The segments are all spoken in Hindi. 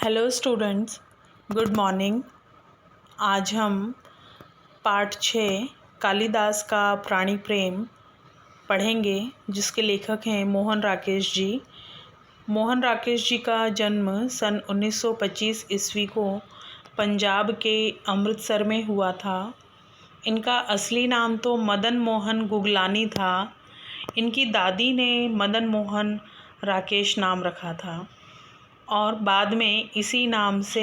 Hello students, good morning. आज हम पाठ 6 कालिदास का प्राणी प्रेम पढ़ेंगे, जिसके लेखक हैं मोहन राकेश जी। मोहन राकेश जी का जन्म सन 1925 ईस्वी को पंजाब के अमृतसर में हुआ था। इनका असली नाम तो मदन मोहन गुगलानी था। इनकी दादी ने मदन मोहन राकेश नाम रखा था और बाद में इसी नाम से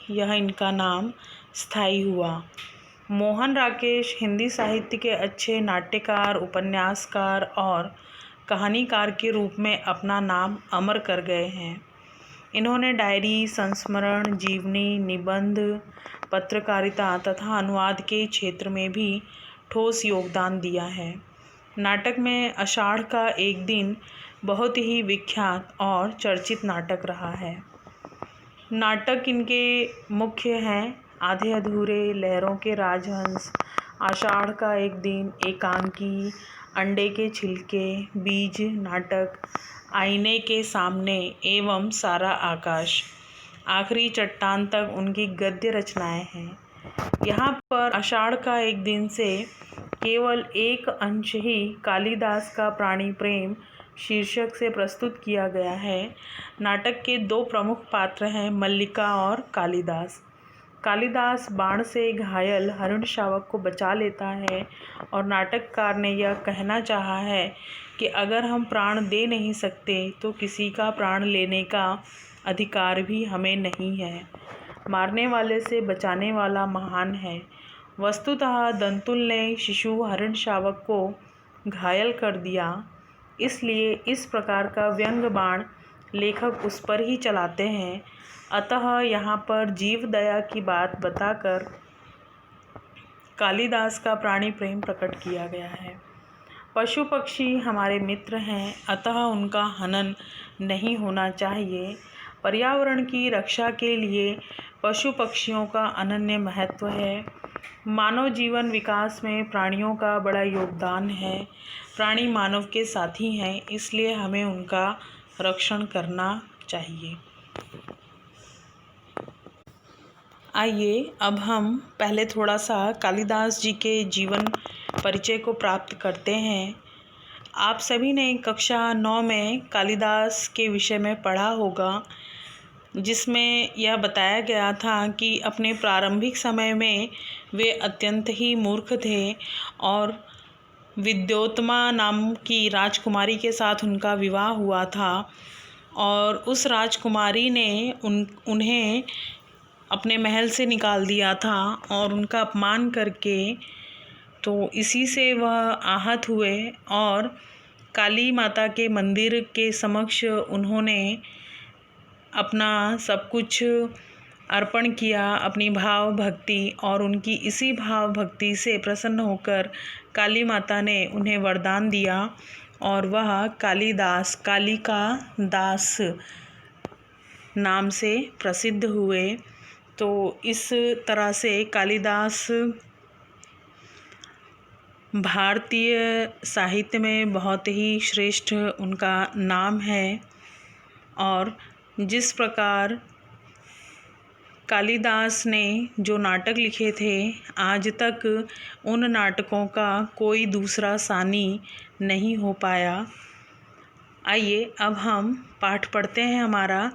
यह इनका नाम स्थायी हुआ। मोहन राकेश हिंदी साहित्य के अच्छे नाट्यकार, उपन्यासकार और कहानीकार के रूप में अपना नाम अमर कर गए हैं। इन्होंने डायरी, संस्मरण, जीवनी, निबंध, पत्रकारिता तथा अनुवाद के क्षेत्र में भी ठोस योगदान दिया है। नाटक में आषाढ़ का एक दिन बहुत ही विख्यात और चर्चित नाटक रहा है। नाटक इनके मुख्य हैं आधे अधूरे, लहरों के राजहंस, आषाढ़ का एक दिन, एकांकी, अंडे के छिलके, बीज नाटक, आईने के सामने एवं सारा आकाश। आखिरी चट्टान तक उनकी गद्य रचनाएं हैं। यहाँ पर आषाढ़ का एक दिन से केवल एक अंश ही कालिदास का प्राणी प्रेम शीर्षक से प्रस्तुत किया गया है। नाटक के दो प्रमुख पात्र हैं मल्लिका और कालिदास। कालिदास बाण से घायल हरिणशावक को बचा लेता है और नाटककार ने यह कहना चाहा है कि अगर हम प्राण दे नहीं सकते तो किसी का प्राण लेने का अधिकार भी हमें नहीं है। मारने वाले से बचाने वाला महान है। वस्तुतः दंतुल ने शिशु हरिणशावक को घायल कर दिया, इसलिए इस प्रकार का व्यंग बाण लेखक उस पर ही चलाते हैं। अतः यहाँ पर जीव दया की बात बताकर कालिदास का प्राणी प्रेम प्रकट किया गया है। पशु पक्षी हमारे मित्र हैं, अतः उनका हनन नहीं होना चाहिए। पर्यावरण की रक्षा के लिए पशु पक्षियों का अनन्य महत्व है। मानव जीवन विकास में प्राणियों का बड़ा योगदान है। प्राणी मानव के साथी हैं, इसलिए हमें उनका रक्षण करना चाहिए। आइए अब हम पहले थोड़ा सा कालिदास जी के जीवन परिचय को प्राप्त करते हैं। आप सभी ने कक्षा 9 में कालिदास के विषय में पढ़ा होगा, जिसमें यह बताया गया था कि अपने प्रारंभिक समय में वे अत्यंत ही मूर्ख थे और विद्योत्तमा नाम की राजकुमारी के साथ उनका विवाह हुआ था और उस राजकुमारी ने उन्हें अपने महल से निकाल दिया था और उनका अपमान करके, तो इसी से वह आहत हुए और काली माता के मंदिर के समक्ष उन्होंने अपना सब कुछ अर्पण किया, अपनी भाव भक्ति, और उनकी इसी भाव भक्ति से प्रसन्न होकर काली माता ने उन्हें वरदान दिया और वह कालिदास, काली का दास नाम से प्रसिद्ध हुए। तो इस तरह से कालिदास भारतीय साहित्य में बहुत ही श्रेष्ठ उनका नाम है। और जिस प्रकार कालिदास ने जो नाटक लिखे थे, आज तक उन नाटकों का कोई दूसरा सानी नहीं हो पाया। आइए अब हम पाठ पढ़ते हैं हमारा।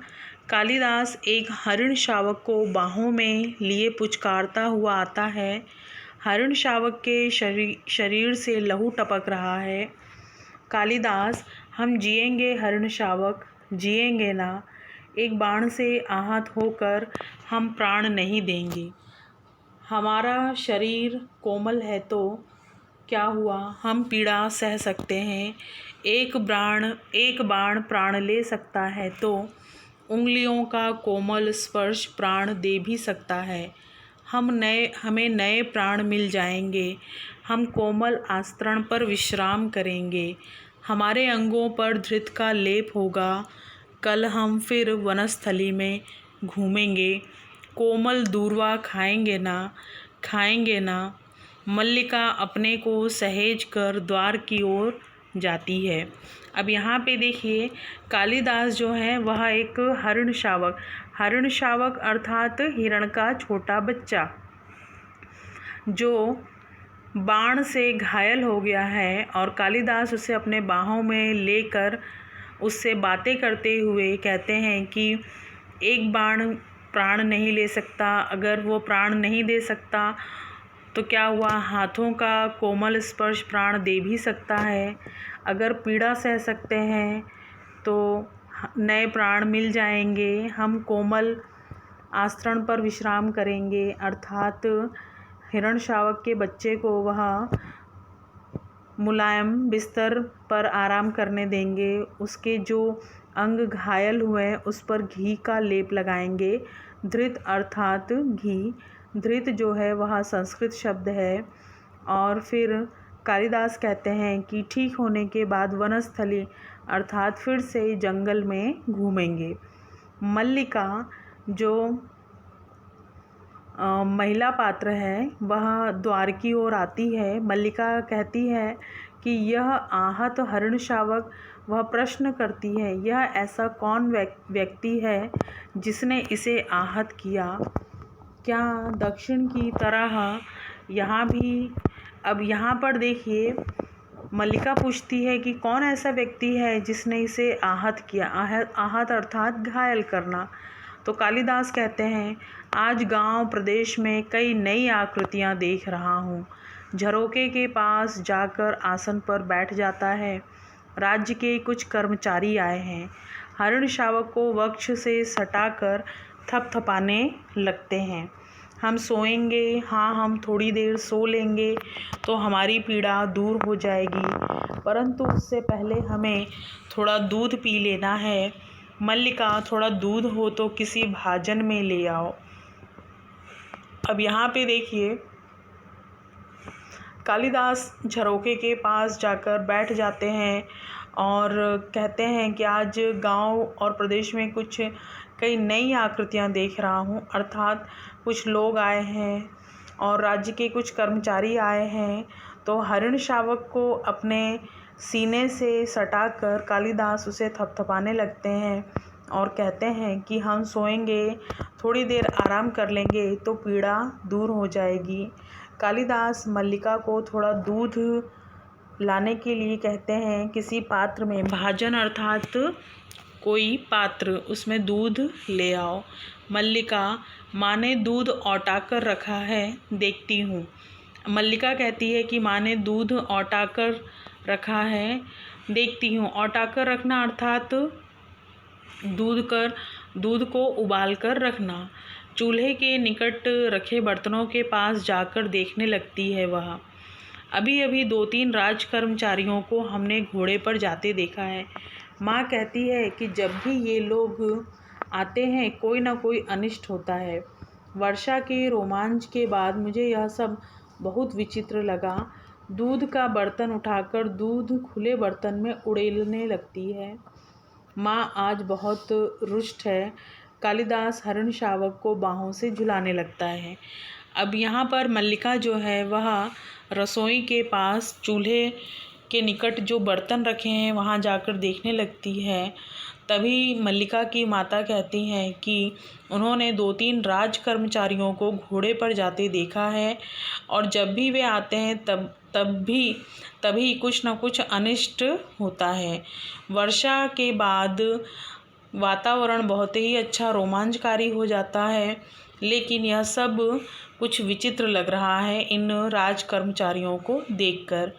कालिदास एक हरिणशावक को बाहों में लिए पुचकारता हुआ आता है। हरिणशावक के शरीर से लहू टपक रहा है। कालिदास, हम जिएंगे हरिणशावक, जिएंगे ना। एक बाण से आहत होकर हम प्राण नहीं देंगे। हमारा शरीर कोमल है तो क्या हुआ, हम पीड़ा सह सकते हैं। एक बाण प्राण ले सकता है तो उंगलियों का कोमल स्पर्श प्राण दे भी सकता है। हमें नए प्राण मिल जाएंगे। हम कोमल आस्तरण पर विश्राम करेंगे। हमारे अंगों पर धृत का लेप होगा। कल हम फिर वनस्थली में घूमेंगे। कोमल दूर्वा खाएंगे ना। मल्लिका अपने को सहेज कर द्वार की ओर जाती है। अब यहाँ पे देखिए, कालिदास जो है वह एक हरिणशावक, हरिण शावक अर्थात हिरण का छोटा बच्चा जो बाण से घायल हो गया है और कालिदास उसे अपने बाहों में लेकर उससे बातें करते हुए कहते हैं कि एक बाण प्राण नहीं ले सकता, अगर वो प्राण नहीं दे सकता तो क्या हुआ, हाथों का कोमल स्पर्श प्राण दे भी सकता है। अगर पीड़ा सह सकते हैं तो नए प्राण मिल जाएंगे, हम कोमल आस्तरण पर विश्राम करेंगे। अर्थात हिरण शावक के बच्चे को वह मुलायम बिस्तर पर आराम करने देंगे, उसके जो अंग घायल हुए उस पर घी का लेप लगाएंगे। धृत अर्थात घी, धृत जो है वह संस्कृत शब्द है। और फिर कालिदास कहते हैं कि ठीक होने के बाद वनस्थली अर्थात फिर से जंगल में घूमेंगे। मल्लिका जो महिला पात्र है वह द्वार की ओर आती है। मल्लिका कहती है कि यह आहत हरिण शावक, वह प्रश्न करती है यह ऐसा कौन व्यक्ति है जिसने इसे आहत किया, क्या दक्षिण की तरह यहाँ भी। अब यहाँ पर देखिए मल्लिका पूछती है कि कौन ऐसा व्यक्ति है जिसने इसे आहत किया। आहत अर्थात घायल करना। तो कालिदास कहते हैं आज गांव प्रदेश में कई नई आकृतियां देख रहा हूँ। झरोके के पास जाकर आसन पर बैठ जाता है। राज्य के कुछ कर्मचारी आए हैं। हरिण शावक को वक्ष से सटाकर थपथपाने लगते हैं। हम सोएंगे, हाँ हम थोड़ी देर सो लेंगे तो हमारी पीड़ा दूर हो जाएगी, परंतु उससे पहले हमें थोड़ा दूध पी लेना है। मल्लिका थोड़ा दूध हो तो किसी भाजन में ले आओ। अब यहाँ पे देखिए कालिदास झरोके के पास जाकर बैठ जाते हैं और कहते हैं कि आज गांव और प्रदेश में कुछ कई नई आकृतियां देख रहा हूं। अर्थात कुछ लोग आए हैं और राज्य के कुछ कर्मचारी आए हैं। तो हरिण शावक को अपने सीने से सटाकर कालिदास उसे थपथपाने लगते हैं और कहते हैं कि हम सोएंगे, थोड़ी देर आराम कर लेंगे तो पीड़ा दूर हो जाएगी। कालिदास मल्लिका को थोड़ा दूध लाने के लिए कहते हैं। किसी पात्र में, भाजन अर्थात कोई पात्र, उसमें दूध ले आओ। मल्लिका, माँ ने दूध औटा कर रखा है, देखती हूँ। मल्लिका कहती है कि माँ ने दूध औटा कर रखा है, देखती हूँ। औटा कर रखना अर्थात दूध को उबाल कर रखना। चूल्हे के निकट रखे बर्तनों के पास जाकर देखने लगती है वह। अभी अभी 2-3 राज कर्मचारियों को हमने घोड़े पर जाते देखा है। माँ कहती है कि जब भी ये लोग आते हैं कोई ना कोई अनिष्ट होता है। वर्षा के रोमांच के बाद मुझे यह सब बहुत विचित्र लगा। दूध का बर्तन उठाकर दूध खुले बर्तन में उड़ेलने लगती है। माँ आज बहुत रुष्ट है। कालिदास हरिण शावक को बाहों से झुलाने लगता है। अब यहाँ पर मल्लिका जो है वह रसोई के पास चूल्हे के निकट जो बर्तन रखे हैं वहाँ जाकर देखने लगती है। तभी मल्लिका की माता कहती हैं कि उन्होंने 2-3 राज कर्मचारियों को घोड़े पर जाते देखा है और जब भी वे आते हैं तभी कुछ न कुछ अनिष्ट होता है। वर्षा के बाद वातावरण बहुत ही अच्छा रोमांचकारी हो जाता है, लेकिन यह सब कुछ विचित्र लग रहा है इन राज कर्मचारियों को देखकर।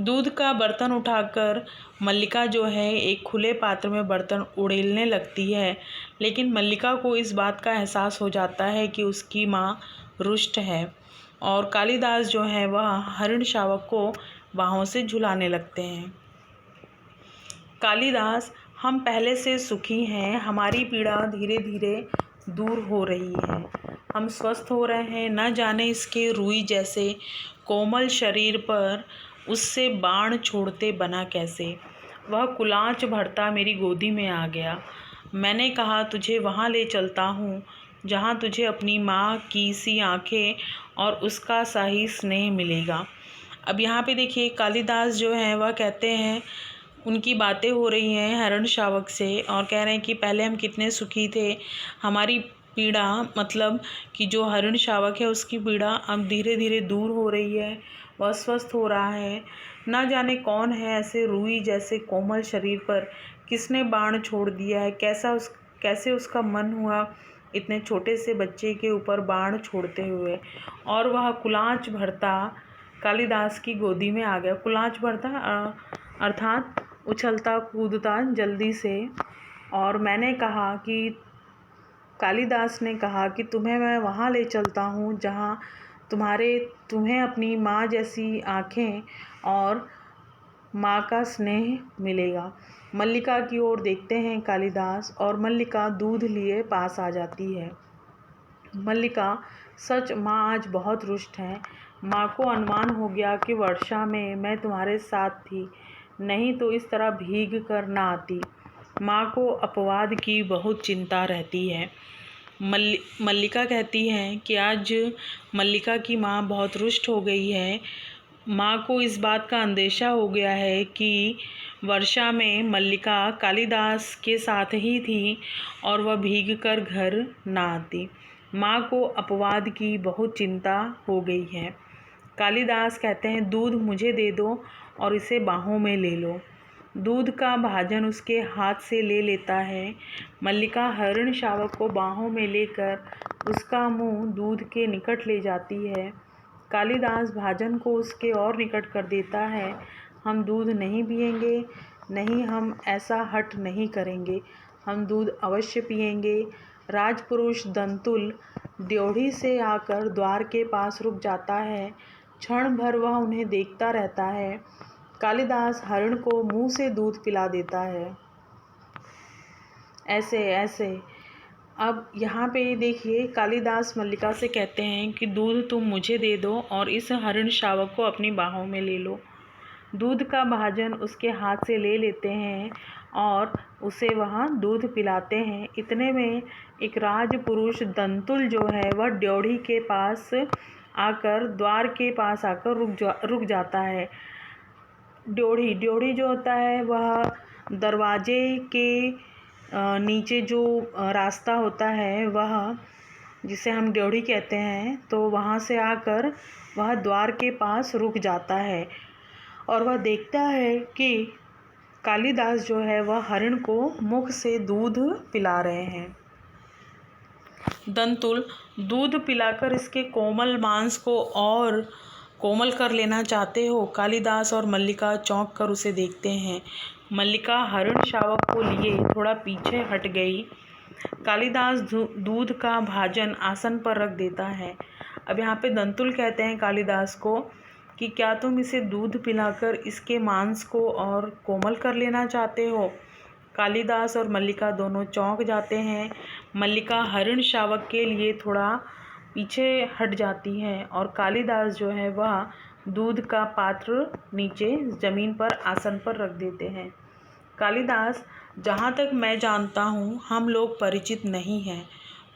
दूध का बर्तन उठाकर मल्लिका जो है एक खुले पात्र में बर्तन उड़ेलने लगती है, लेकिन मल्लिका को इस बात का एहसास हो जाता है कि उसकी माँ रुष्ट है और कालिदास जो है वह हरिण शावक को बाहों से झुलाने लगते हैं। कालिदास, हम पहले से सुखी हैं, हमारी पीड़ा धीरे धीरे दूर हो रही है, हम स्वस्थ हो रहे हैं। न जाने इसके रुई जैसे कोमल शरीर पर उससे बाण छोड़ते बना कैसे। वह कुलांच भरता मेरी गोदी में आ गया। मैंने कहा तुझे वहाँ ले चलता हूँ जहाँ तुझे अपनी माँ की सी आँखें और उसका सा ही स्नेह मिलेगा। अब यहाँ पे देखिए कालिदास जो है वह कहते हैं उनकी बातें हो रही हैं हरण शावक से और कह रहे हैं कि पहले हम कितने सुखी थे, हमारी पीड़ा मतलब कि जो हरण शावक है उसकी पीड़ा अब धीरे धीरे दूर हो रही है, वह स्वस्थ हो रहा है। ना जाने कौन है ऐसे रूई जैसे कोमल शरीर पर किसने बाण छोड़ दिया है, कैसे उसका मन हुआ इतने छोटे से बच्चे के ऊपर बाण छोड़ते हुए। और वह कुलांच भरता कालिदास की गोदी में आ गया। कुलांच भरता अर्थात उछलता कूदता जल्दी से। और मैंने कहा कि कालिदास ने कहा कि तुम्हें मैं वहाँ ले चलता हूँ जहाँ तुम्हें अपनी माँ जैसी आँखें और माँ का स्नेह मिलेगा। मल्लिका की ओर देखते हैं कालिदास और मल्लिका दूध लिए पास आ जाती है। मल्लिका, सच माँ आज बहुत रुष्ट है। माँ को अनुमान हो गया कि वर्षा में मैं तुम्हारे साथ थी, नहीं तो इस तरह भीग कर ना आती। माँ को अपवाद की बहुत चिंता रहती है। मल्लिका कहती है कि आज मल्लिका की माँ बहुत रुष्ट हो गई है। माँ को इस बात का अंदेशा हो गया है कि वर्षा में मल्लिका कालिदास के साथ ही थी और वह भीग कर घर ना आती। माँ को अपवाद की बहुत चिंता हो गई है। कालिदास कहते हैं, दूध मुझे दे दो और इसे बाहों में ले लो। दूध का भाजन उसके हाथ से ले लेता है। मल्लिका हरण शावक को बाहों में लेकर उसका मुंह दूध के निकट ले जाती है। कालिदास भाजन को उसके और निकट कर देता है। हम दूध नहीं पिएंगे, नहीं, हम ऐसा हठ नहीं करेंगे, हम दूध अवश्य पिएंगे। राजपुरुष दंतुल ड्योढ़ी से आकर द्वार के पास रुक जाता है। क्षण भर वह उन्हें देखता रहता है। कालिदास हरण को मुंह से दूध पिला देता है। ऐसे अब यहाँ पे देखिए, कालिदास मल्लिका से कहते हैं कि दूध तुम मुझे दे दो और इस हरण शावक को अपनी बाहों में ले लो। दूध का भाजन उसके हाथ से ले लेते हैं और उसे वहाँ दूध पिलाते हैं। इतने में एक राजपुरुष दंतुल जो है वह ड्योढ़ी के पास आकर द्वार के पास आकर रुक जाता है। ड्योढ़ी जो होता है वह दरवाजे के नीचे जो रास्ता होता है वह, जिसे हम ड्योढ़ी कहते हैं, तो वहाँ से आकर वह द्वार के पास रुक जाता है और वह देखता है कि कालिदास जो है वह हरण को मुख से दूध पिला रहे हैं। दंतुल दूध पिलाकर इसके कोमल मांस को और कोमल कर लेना चाहते हो। कालिदास और मल्लिका चौंक कर उसे देखते हैं। मल्लिका हरण शावक को लिए थोड़ा पीछे हट गई। कालिदास दूध का भाजन आसन पर रख देता है। अब यहाँ पे दंतुल कहते हैं कालिदास को कि क्या तुम इसे दूध पिलाकर इसके मांस को और कोमल कर लेना चाहते हो। कालिदास और मल्लिका दोनों चौंक जाते हैं। मल्लिका हरण शावक के लिए थोड़ा पीछे हट जाती है और कालिदास जो है वह दूध का पात्र नीचे ज़मीन पर आसन पर रख देते हैं। कालिदास, जहाँ तक मैं जानता हूँ हम लोग परिचित नहीं हैं।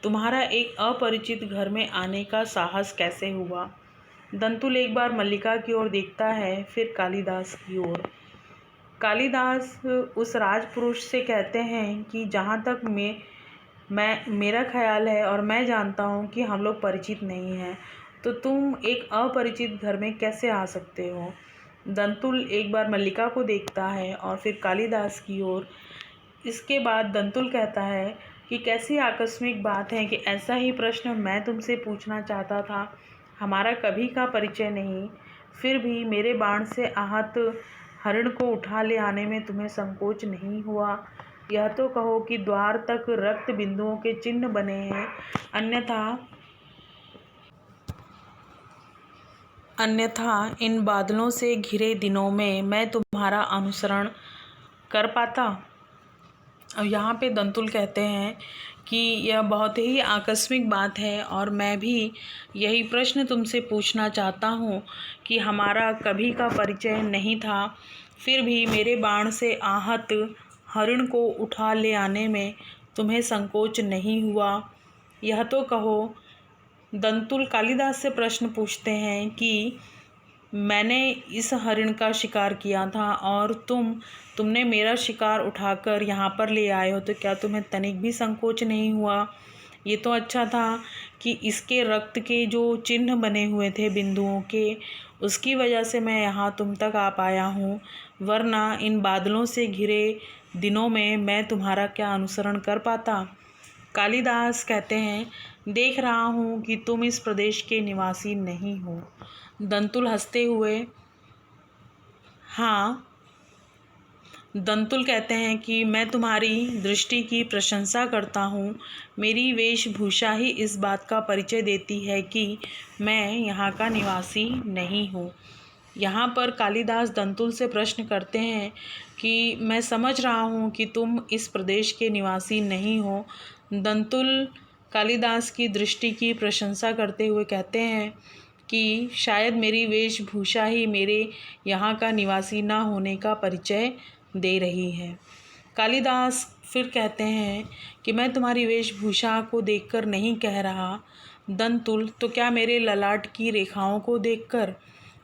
तुम्हारा एक अपरिचित घर में आने का साहस कैसे हुआ। दंतुल एक बार मल्लिका की ओर देखता है, फिर कालिदास की ओर। कालिदास उस राजपुरुष से कहते हैं कि जहाँ तक मेरा ख्याल है और मैं जानता हूँ कि हम लोग परिचित नहीं हैं, तो तुम एक अपरिचित घर में कैसे आ सकते हो। दंतुल एक बार मल्लिका को देखता है और फिर कालिदास की ओर। इसके बाद दंतुल कहता है कि कैसी आकस्मिक बात है कि ऐसा ही प्रश्न मैं तुमसे पूछना चाहता था। हमारा कभी का परिचय नहीं, फिर भी मेरे बाण से आहत हरण को उठा ले आने में तुम्हें संकोच नहीं हुआ। यह तो कहो कि द्वार तक रक्त बिंदुओं के चिन्ह बने हैं, अन्यथा इन बादलों से घिरे दिनों में मैं तुम्हारा अनुसरण कर पाता। और यहाँ पे दंतुल कहते हैं कि यह बहुत ही आकस्मिक बात है और मैं भी यही प्रश्न तुमसे पूछना चाहता हूँ कि हमारा कभी का परिचय नहीं था, फिर भी मेरे बाण से आहत हरण को उठा ले आने में तुम्हें संकोच नहीं हुआ। यह तो कहो। दंतुल कालिदास से प्रश्न पूछते हैं कि मैंने इस हरिण का शिकार किया था और तुमने मेरा शिकार उठाकर यहाँ पर ले आए हो, तो क्या तुम्हें तनिक भी संकोच नहीं हुआ? ये तो अच्छा था कि इसके रक्त के जो चिन्ह बने हुए थे बिंदुओं के, उसकी वजह से मैं यहाँ तुम तक आ पाया हूँ, वरना इन बादलों से घिरे दिनों में मैं तुम्हारा क्या अनुसरण कर पाता। कालिदास कहते हैं, देख रहा हूँ कि तुम इस प्रदेश के निवासी नहीं हो। दंतुल हंसते हुए, हाँ। दंतुल कहते हैं कि मैं तुम्हारी दृष्टि की प्रशंसा करता हूँ। मेरी वेशभूषा ही इस बात का परिचय देती है कि मैं यहाँ का निवासी नहीं हूँ। यहाँ पर कालिदास दंतुल से प्रश्न करते हैं कि मैं समझ रहा हूँ कि तुम इस प्रदेश के निवासी नहीं हो। दंतुल कालिदास की दृष्टि की प्रशंसा करते हुए कहते हैं कि शायद मेरी वेशभूषा ही मेरे यहाँ का निवासी न होने का परिचय दे रही है। कालिदास फिर कहते हैं कि मैं तुम्हारी वेशभूषा को देखकर नहीं कह रहा दंतुल, तो क्या मेरे ललाट की रेखाओं को देखकर?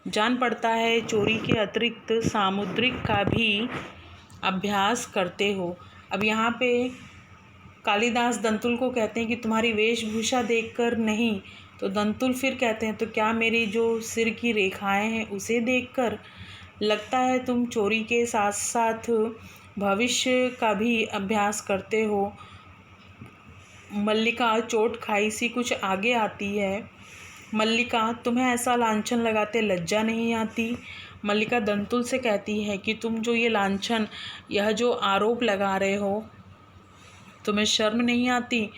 जान पड़ता है चोरी के अतिरिक्त सामुद्रिक का भी अभ्यास करते हो। अब यहाँ पे कालिदास दंतुल को कहते हैं कि तुम्हारी वेशभूषा देखकर नहीं, तो दंतुल फिर कहते हैं तो क्या मेरी जो सिर की रेखाएं हैं उसे देखकर? लगता है तुम चोरी के साथ साथ भविष्य का भी अभ्यास करते हो। मल्लिका चोट खाई सी कुछ आगे आती है। मल्लिका, तुम्हें ऐसा लांछन लगाते लज्जा नहीं आती? मल्लिका दंतुल से कहती है कि तुम जो ये लांछन, यह जो आरोप लगा रहे हो, तुम्हें शर्म नहीं आती?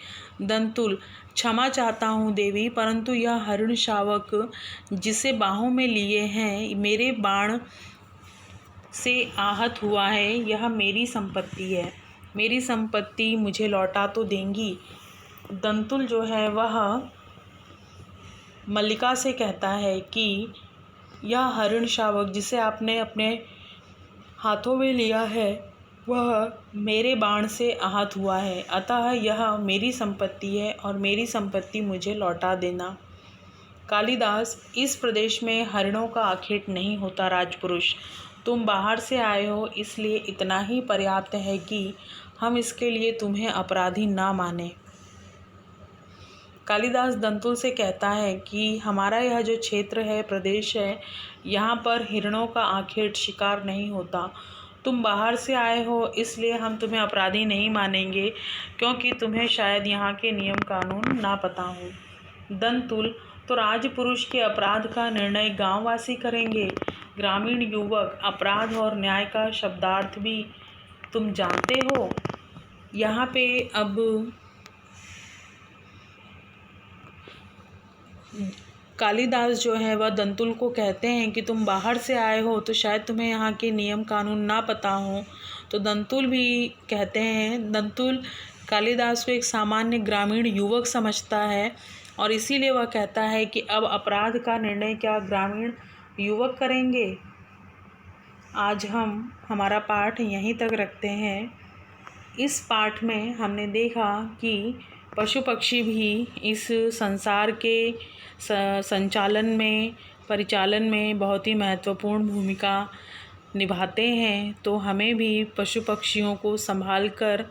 दंतुल, क्षमा चाहता हूँ देवी, परंतु यह हरिण शावक जिसे बाहों में लिए हैं मेरे बाण से आहत हुआ है, यह मेरी संपत्ति है। मेरी संपत्ति मुझे लौटा तो देंगी? दंतुल जो है वह मल्लिका से कहता है कि यह हरिण शावक जिसे आपने अपने हाथों में लिया है वह मेरे बाण से आहत हुआ है, अतः यह मेरी संपत्ति है और मेरी संपत्ति मुझे लौटा देना। कालिदास, इस प्रदेश में हरिणों का आखेट नहीं होता राजपुरुष। तुम बाहर से आए हो, इसलिए इतना ही पर्याप्त है कि हम इसके लिए तुम्हें अपराधी ना माने। कालिदास दंतुल से कहता है कि हमारा यह जो क्षेत्र है, प्रदेश है, यहाँ पर हिरणों का आखेट शिकार नहीं होता। तुम बाहर से आए हो, इसलिए हम तुम्हें अपराधी नहीं मानेंगे, क्योंकि तुम्हें शायद यहाँ के नियम कानून ना पता हो। दंतुल, तो राजपुरुष के अपराध का निर्णय गांववासी करेंगे। ग्रामीण युवक, अपराध और न्याय का शब्दार्थ भी तुम जानते हो। यहाँ पे अब कालिदास जो है वह दंतुल को कहते हैं कि तुम बाहर से आए हो तो शायद तुम्हें यहाँ के नियम कानून ना पता हो। तो दंतुल भी कहते हैं, दंतुल कालिदास को एक सामान्य ग्रामीण युवक समझता है और इसीलिए वह कहता है कि अब अपराध का निर्णय क्या ग्रामीण युवक करेंगे। आज हम हमारा पाठ यहीं तक रखते हैं। इस पाठ में हमने देखा कि पशु पक्षी भी इस संसार के संचालन में, परिचालन में बहुत ही महत्वपूर्ण भूमिका निभाते हैं। तो हमें भी पशु पक्षियों को संभाल कर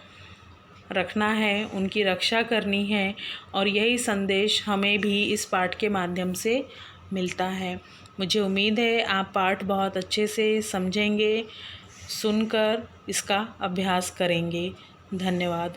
रखना है, उनकी रक्षा करनी है और यही संदेश हमें भी इस पाठ के माध्यम से मिलता है। मुझे उम्मीद है आप पाठ बहुत अच्छे से समझेंगे, सुनकर इसका अभ्यास करेंगे। धन्यवाद।